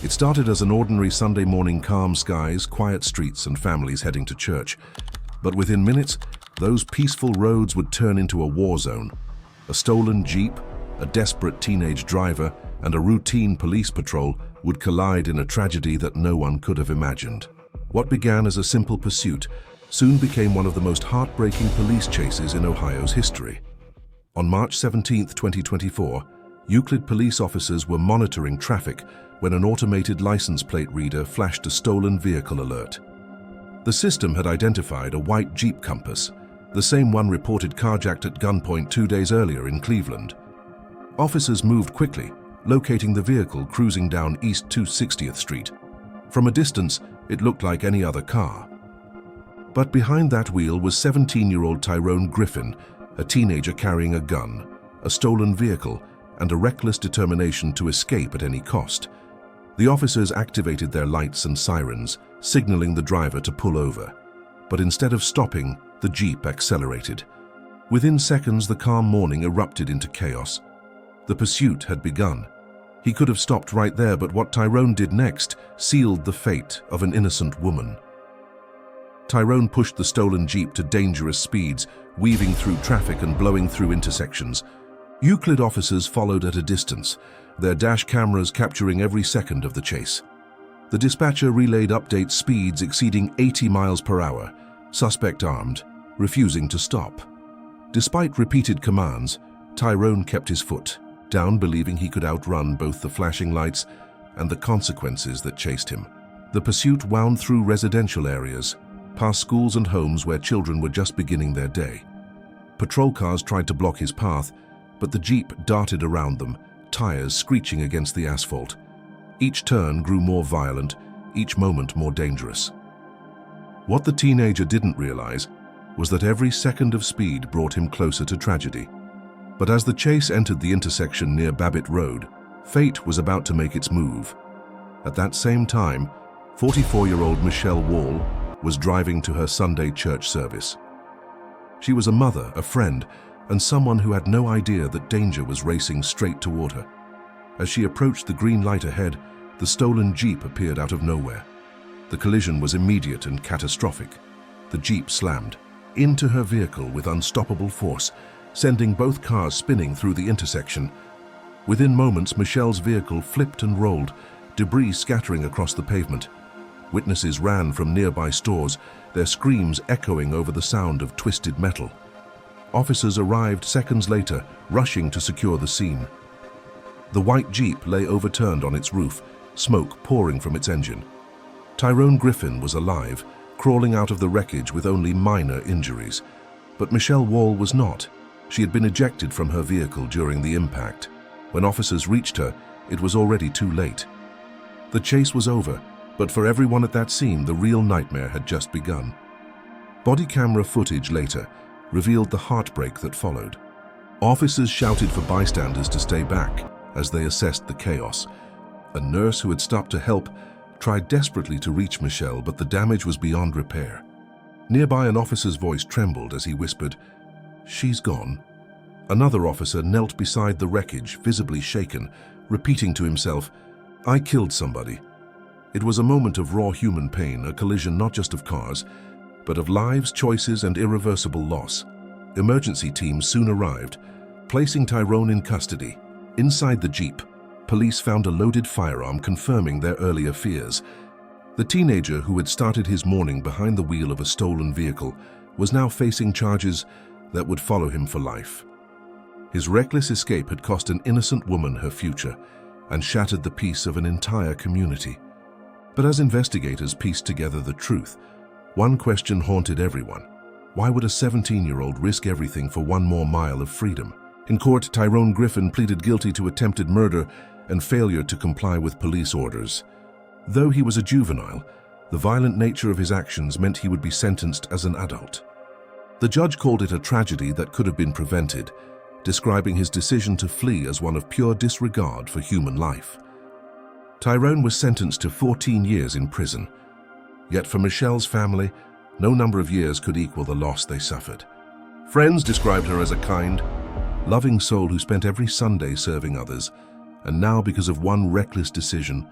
It started as an ordinary Sunday morning, calm skies, quiet streets, and families heading to church. But within minutes, those peaceful roads would turn into a war zone. A stolen Jeep, a desperate teenage driver, and a routine police patrol would collide in a tragedy that no one could have imagined. What began as a simple pursuit soon became one of the most heartbreaking police chases in Ohio's history. On March 17, 2024, Euclid police officers were monitoring traffic when an automated license plate reader flashed a stolen vehicle alert. The system had identified a white Jeep Compass, the same one reported carjacked at gunpoint 2 days earlier in Cleveland. Officers moved quickly, locating the vehicle cruising down East 260th Street. From a distance, it looked like any other car. But behind that wheel was 17-year-old Tyrone Griffin, a teenager carrying a gun, a stolen vehicle, and a reckless determination to escape at any cost. The officers activated their lights and sirens, signaling the driver to pull over. But instead of stopping, the Jeep accelerated. Within seconds, the calm morning erupted into chaos. The pursuit had begun. He could have stopped right there, but what Tyrone did next sealed the fate of an innocent woman. Tyrone pushed the stolen Jeep to dangerous speeds, weaving through traffic and blowing through intersections. Euclid officers followed at a distance, their dash cameras capturing every second of the chase. The dispatcher relayed update speeds exceeding 80 miles per hour, suspect armed, refusing to stop. Despite repeated commands, Tyrone kept his foot down, believing he could outrun both the flashing lights and the consequences that chased him. The pursuit wound through residential areas, past schools and homes where children were just beginning their day. Patrol cars tried to block his path, but the Jeep darted around them, tires screeching against the asphalt. Each turn grew more violent, each moment more dangerous. What the teenager didn't realize was that every second of speed brought him closer to tragedy. But as the chase entered the intersection near Babbitt Road, fate was about to make its move. At that same time, 44-year-old Michelle Wall was driving to her Sunday church service. She was a mother, a friend, and someone who had no idea that danger was racing straight toward her. As she approached the green light ahead, the stolen Jeep appeared out of nowhere. The collision was immediate and catastrophic. The Jeep slammed into her vehicle with unstoppable force, sending both cars spinning through the intersection. Within moments, Michelle's vehicle flipped and rolled, debris scattering across the pavement. Witnesses ran from nearby stores, their screams echoing over the sound of twisted metal. Officers arrived seconds later, rushing to secure the scene. The white Jeep lay overturned on its roof, smoke pouring from its engine. Tyrone Griffin was alive, crawling out of the wreckage with only minor injuries. But Michelle Wall was not. She had been ejected from her vehicle during the impact. When officers reached her, it was already too late. The chase was over, but for everyone at that scene, the real nightmare had just begun. Body camera footage later revealed the heartbreak that followed. Officers shouted for bystanders to stay back as they assessed the chaos. A nurse who had stopped to help tried desperately to reach Michelle, but the damage was beyond repair. Nearby, an officer's voice trembled as he whispered, "She's gone." Another officer knelt beside the wreckage, visibly shaken, repeating to himself, "I killed somebody." It was a moment of raw human pain, a collision not just of cars, but of lives, choices, and irreversible loss. Emergency teams soon arrived, placing Tyrone in custody. Inside the Jeep, police found a loaded firearm, confirming their earlier fears. The teenager who had started his morning behind the wheel of a stolen vehicle was now facing charges that would follow him for life. His reckless escape had cost an innocent woman her future and shattered the peace of an entire community. But as investigators pieced together the truth, one question haunted everyone. Why would a 17-year-old risk everything for one more mile of freedom? In court, Tyrone Griffin pleaded guilty to attempted murder and failure to comply with police orders. Though he was a juvenile, the violent nature of his actions meant he would be sentenced as an adult. The judge called it a tragedy that could have been prevented, describing his decision to flee as one of pure disregard for human life. Tyrone was sentenced to 14 years in prison. Yet for Michelle's family, no number of years could equal the loss they suffered. Friends described her as a kind, loving soul who spent every Sunday serving others, and now, because of one reckless decision,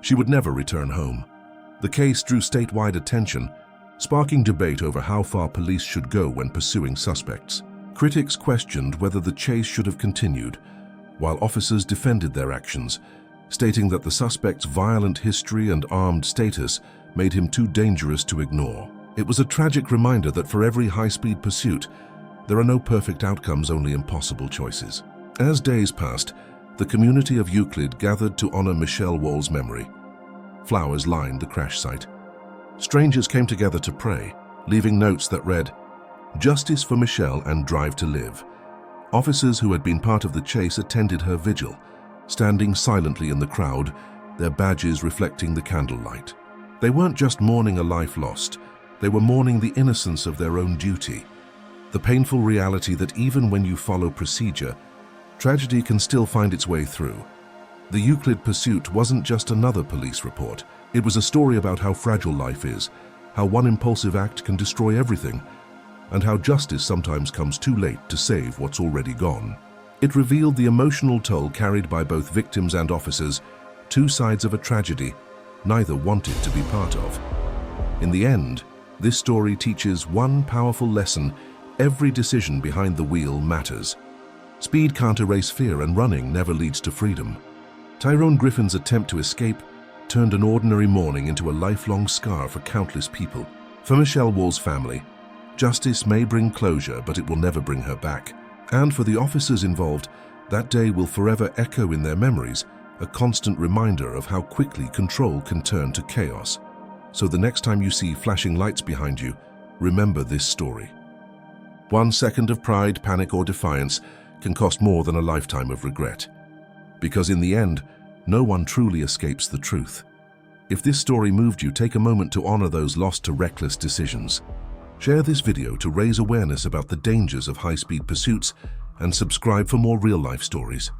She would never return home. The case drew statewide attention, sparking debate over how far police should go when pursuing suspects. Critics questioned whether the chase should have continued, while officers defended their actions, stating that the suspect's violent history and armed status made him too dangerous to ignore. It was a tragic reminder that for every high-speed pursuit, there are no perfect outcomes, only impossible choices. As days passed, the community of Euclid gathered to honor Michelle Wall's memory. Flowers lined the crash site. Strangers came together to pray, leaving notes that read, "Justice for Michelle and drive to live." Officers who had been part of the chase attended her vigil, standing silently in the crowd, their badges reflecting the candlelight. They weren't just mourning a life lost, they were mourning the innocence of their own duty, the painful reality that even when you follow procedure, tragedy can still find its way through. The Euclid pursuit wasn't just another police report. It was a story about how fragile life is, how one impulsive act can destroy everything, and how justice sometimes comes too late to save what's already gone. It revealed the emotional toll carried by both victims and officers, two sides of a tragedy neither wanted to be part of. In the end, this story teaches one powerful lesson: every decision behind the wheel matters. Speed can't erase fear, and running never leads to freedom. Tyrone Griffin's attempt to escape turned an ordinary morning into a lifelong scar for countless people. For Michelle Wall's family, justice may bring closure, but it will never bring her back. And for the officers involved, that day will forever echo in their memories, a constant reminder of how quickly control can turn to chaos. So the next time you see flashing lights behind you, remember this story. 1 second of pride, panic, or defiance can cost more than a lifetime of regret. Because in the end, no one truly escapes the truth. If this story moved you, take a moment to honor those lost to reckless decisions. Share this video to raise awareness about the dangers of high-speed pursuits and subscribe for more real-life stories.